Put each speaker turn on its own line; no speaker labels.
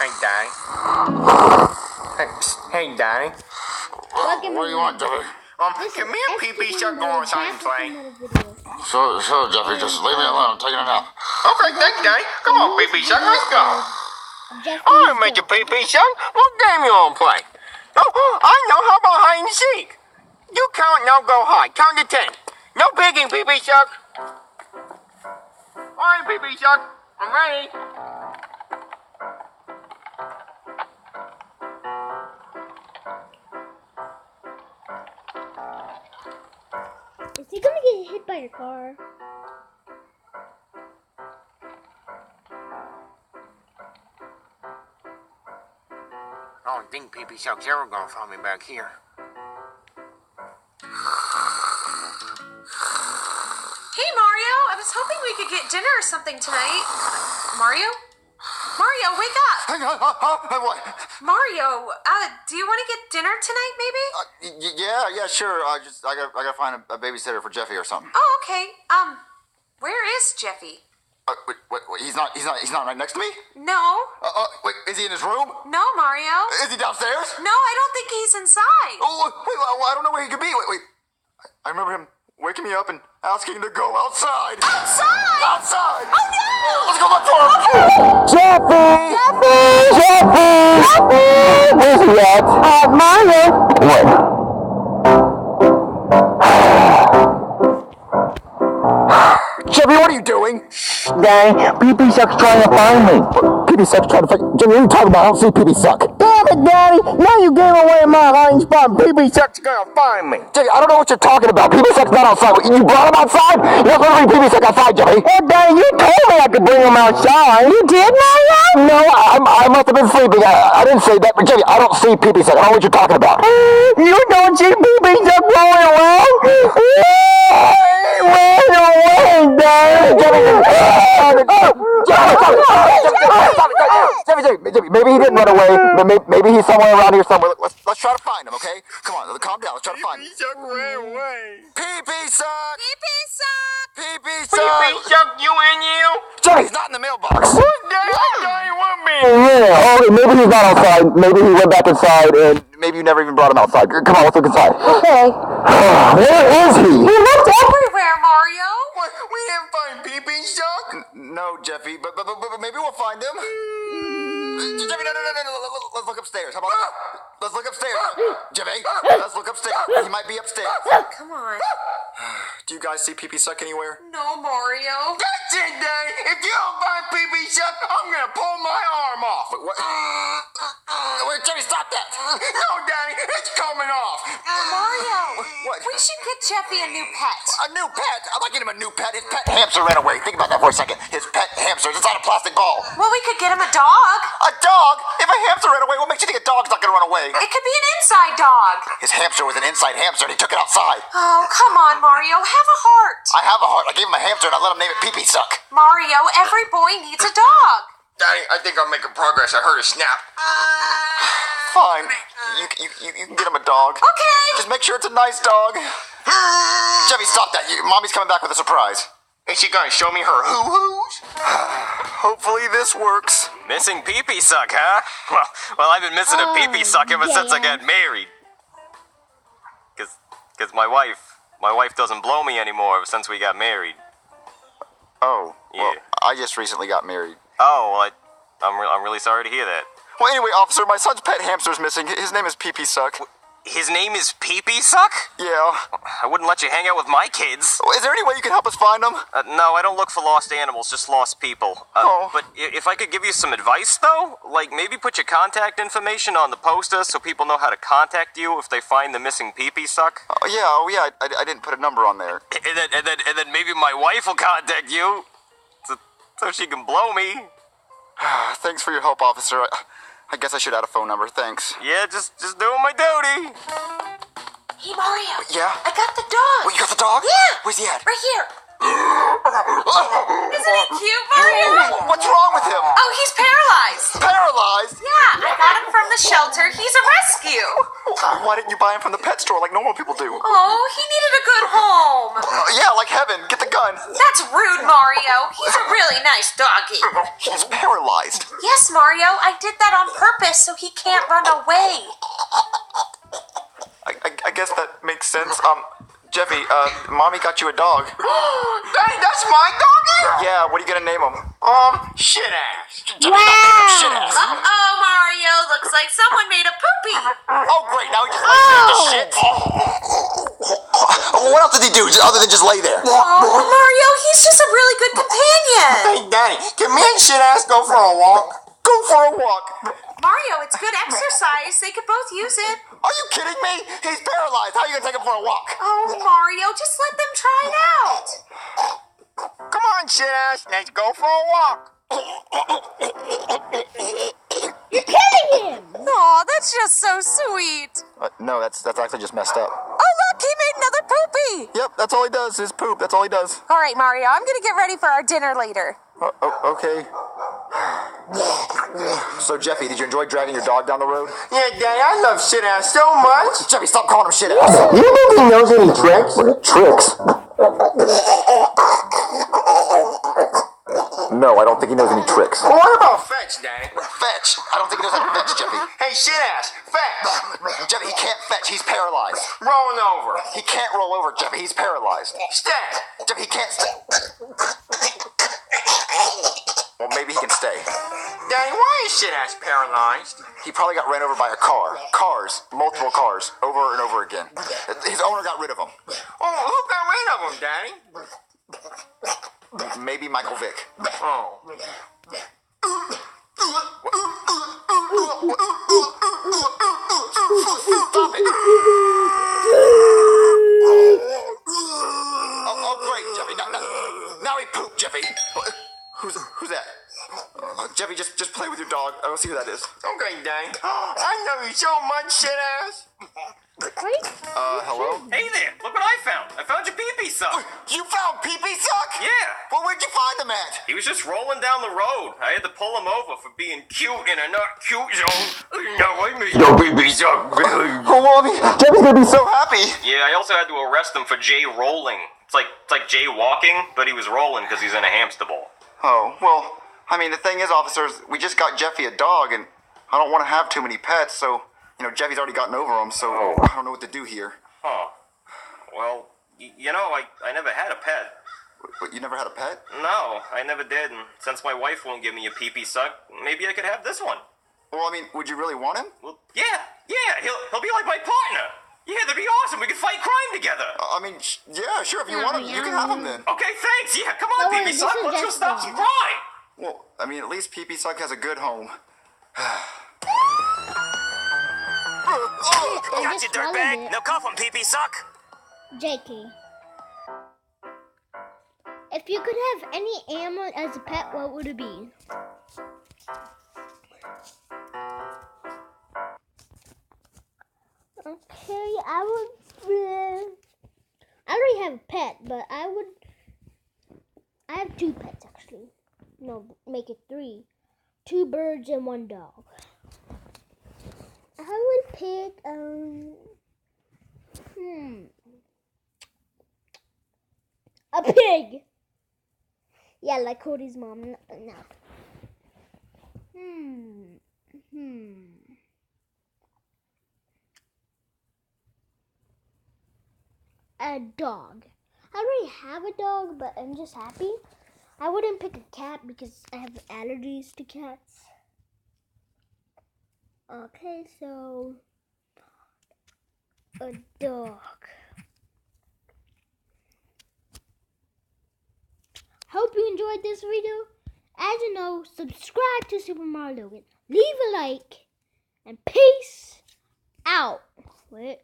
Hey, Daddy. Hey, Daddy.
What do you want, Jeffy?
Can me and Pee-Pee start going outside and play?
Sure, Jeffy. Just leave me alone. I'm taking a nap.
Okay, thanks, Daddy. Come on, Pee-Pee Shark, let's go. All right, Mr. Pee-Pee Shark. What game you want to play? Oh, I know. How about hide and seek? You count, now go high. Count to 10. No peeking, Pee-Pee Shark. All right, Pee-Pee Shark. I'm ready.
Is he gonna get hit by a car?
I don't think Pee-Pee Shark's ever gonna find me back here.
Hey, Mario! I was hoping we could get dinner or something tonight. Mario? Mario, wake up!
What?
Mario, do you want to get dinner tonight, maybe?
Yeah, sure. I gotta find a babysitter for Jeffy or something.
Oh, okay. Where is Jeffy?
Wait, he's not right next to me?
No.
Wait, is he in his room?
No, Mario.
Is he downstairs?
No, I don't think he's inside.
Oh, wait, I don't know where he could be. Wait. I remember him waking me up and asking to go outside.
Outside?
Outside!
Oh, no!
Let's go look for him!
Jeffy! Where's he at? Mario! What?
Jeffy, what are you doing?
Daddy, Pee-Pee Suck's trying to find me.
Pee-Pee Suck's trying to find... Jimmy, what are you talking about? I don't see Pee-Pee Suck.
Damn it, Daddy! Now you gave away my hiding spot. Pee-Pee Suck's gonna find me.
Jimmy, I don't know what you're talking about. Pee-Pee Suck's not outside. You brought him outside? You're not going to bring Pee-Pee Suck outside, Jimmy.
Oh, Daddy, you told me I could bring him outside. You did, Mario?
No, I must have been sleeping. I didn't say that. But Jimmy, I don't see Pee-Pee Suck. I don't know what you're talking about.
You don't see Pee-Pee Suck rolling around? Ran away, Daddy.
Jimmy, maybe he didn't run away. Maybe he's somewhere around here somewhere. Let's try to find him, okay? Come on, calm down. Let's try to find him.
Pee-Pee Shark ran away.
Pee-Pee Suck!
Pee-Pee Suck!
Pee-Pee Suck!
Pee-Pee Shark, you and you?
Jimmy, he's not in the mailbox.
What, Daddy? I thought he would be.
Yeah, okay, maybe he's not outside. Maybe he went back inside, and maybe you never even brought him outside. Come on, let's look inside.
Okay.
Where is he?
He looked everywhere, Mario.
What? We didn't find Pee-Pee Shark?
No, Jeffy, but maybe we'll find him. Jeffy, no. Let's look upstairs. How about that? Let's look upstairs. Jeffy, let's look upstairs. He might be upstairs.
Come on.
Do you guys see Pee-Pee Suck anywhere?
No, Mario.
That's it, Daddy. If you don't find Pee-Pee Shark, I'm gonna pull my arm off.
Wait, what? Wait, Jeffy, stop that.
No, Daddy, it's coming off.
Mario.
What?
We should get Jeffy a new pet.
A new pet? I'm not getting him a new pet. His pet hamster ran away. Think about that for a second. His pet hamster is inside a plastic ball.
Well, we could get him a dog.
A dog? If a hamster ran away, what makes you think a dog's not gonna run away?
It could be an inside dog.
His hamster was an inside hamster and he took it outside.
Oh, come on, Mario. Have a heart.
I have a heart. I gave him a hamster and I let him name it Pee-Pee Suck.
Mario, every boy needs a dog.
Daddy, I think I'm making progress. I heard a snap.
Fine. You can get him a dog.
Okay.
Just make sure it's a nice dog. Jeffy, stop that. Mommy's coming back with a surprise.
Is she gonna show me her hoo-hoos?
Hopefully this works.
Missing Pee-Pee Suck, huh? Well, I've been missing a Pee-Pee Suck ever since I got married. Cause my wife doesn't blow me anymore ever since we got married.
Oh, well,
Yeah.
I just recently got married.
Oh, well, I'm really sorry to hear that.
Well, anyway, officer, my son's pet hamster's missing. His name is Pee-Pee Suck.
His name is Pee-Pee Suck?
Yeah.
I wouldn't let you hang out with my kids.
Is there any way you can help us find him?
No, I don't look for lost animals, just lost people. But if I could give you some advice, though, like maybe put your contact information on the poster so people know how to contact you if they find the missing Pee-Pee Suck.
Oh, yeah, I didn't put a number on there.
And then maybe my wife will contact you so she can blow me.
Thanks for your help, officer. I guess I should add a phone number. Thanks.
Yeah, just doing my duty.
Hey, Mario.
Yeah?
I got the dog.
Wait, you got the dog?
Yeah.
Where's he at?
Right here. Isn't he cute, Mario?
What's wrong with him?
Oh, he's paralyzed.
Paralyzed?
Yeah, I got him from the shelter. He's a rescue.
Why didn't you buy him from the pet store like normal people do?
Oh, he needed a good home.
Yeah, like heaven. Get the gun.
That's rude, Mario. He's a really nice doggy.
He's paralyzed.
Yes, Mario, I did that on purpose so he can't run away.
I guess that makes sense. Jeffy, Mommy got you a dog.
Dang, that's my doggy?
Yeah, what are you gonna name him?
Shit ass.
Jeffy, don't name him shit ass.
Uh-oh, Mario. Looks like someone made a poopy.
Oh, great, now he just lays there in the shit. What else did he do other than just lay there?
Oh, Mario, he's just a really good companion.
Hey, Daddy, can me and shit ass go for a walk?
Go for a walk.
Mario, it's good exercise. They could both use it.
Are you kidding me? He's paralyzed. How are you gonna take him for a walk?
Oh, Mario, just let them try it out.
Come on, shit ass, let's go for a walk.
You're killing him!
Oh, that's just so sweet.
No, that's actually just messed up.
Oh, look, he made another poopy.
Yep, that's all he does is poop. That's all he does.
All right, Mario, I'm going to get ready for our dinner later.
Okay. So, Jeffy, did you enjoy dragging your dog down the road?
Yeah, Daddy, I love shit ass so much.
Jeffy, stop calling him shit ass.
You think he knows any tricks? Tricks?
No, I don't think he knows any tricks.
Well, what about fetch, Daddy?
Fetch. I don't think he knows how to fetch, Jeffy.
Hey, shit ass, fetch.
Jeffy, he can't fetch. He's paralyzed.
Rolling over.
He can't roll over, Jeffy. He's paralyzed.
Stay.
Jeffy, he can't stay. Well, maybe he can stay.
Daddy, why is shit ass paralyzed?
He probably got ran over by a car. Cars. Multiple cars. Over and over again. His owner got rid of him.
Oh, who got rid of him, Daddy?
Maybe Michael Vick.
Oh.
Stop it. Oh, great, Jeffy. Now he pooped, Jeffy. Who's that? Jeffy, just play with your dog. I don't see who that is.
Okay, Daddy. I love you so much, shit ass.
Hello?
Hey there, look what I found. I found your pee-pee suck.
You found Pee-Pee Suck?
Yeah.
Well, where'd you find him at?
He was just rolling down the road. I had to pull him over for being cute in a not cute zone. No, I mean,
Yo, baby, suck.
Oh, well, Jeffy's gonna be so happy.
yeah, I also had to arrest him for jay rolling. It's like jay walking, but he was rolling because he's in a hamster ball.
Oh, well, I mean, the thing is, officers, we just got Jeffy a dog, and I don't want to have too many pets, so, Jeffy's already gotten over him, so I don't know what to do here.
Huh. Well, I never had a pet.
What, you never had a pet?
No, I never did, and since my wife won't give me a pee-pee suck, maybe I could have this one.
Well, I mean, would you really want him?
Well, yeah, he'll be like my partner. Yeah, that'd be awesome. We could fight crime together.
Yeah, sure, if you want him, you can have him then.
Okay, thanks. Yeah, come on,
Oh, wait,
pee-pee suck.
this is
Let's go
just
stop some crime.
Well, I mean, at least Pee-Pee Suck has a good home.
I
Got
just
you,
swallowed
dirtbag.
it.
Now cuff him, pee-pee suck.
JK. If you could have any animal as a pet, what would it be? Okay, I already have a pet, but I have 2 pets actually. No, make it 3. 2 birds and 1 dog. I would pick a pig. Yeah, like Cody's mom. No. A dog. I already have a dog, but I'm just happy. I wouldn't pick a cat because I have allergies to cats. Okay, so a dog. Hope you enjoyed this video. As you know, subscribe to Super Mario Logan. Leave a like. And peace out. Wait.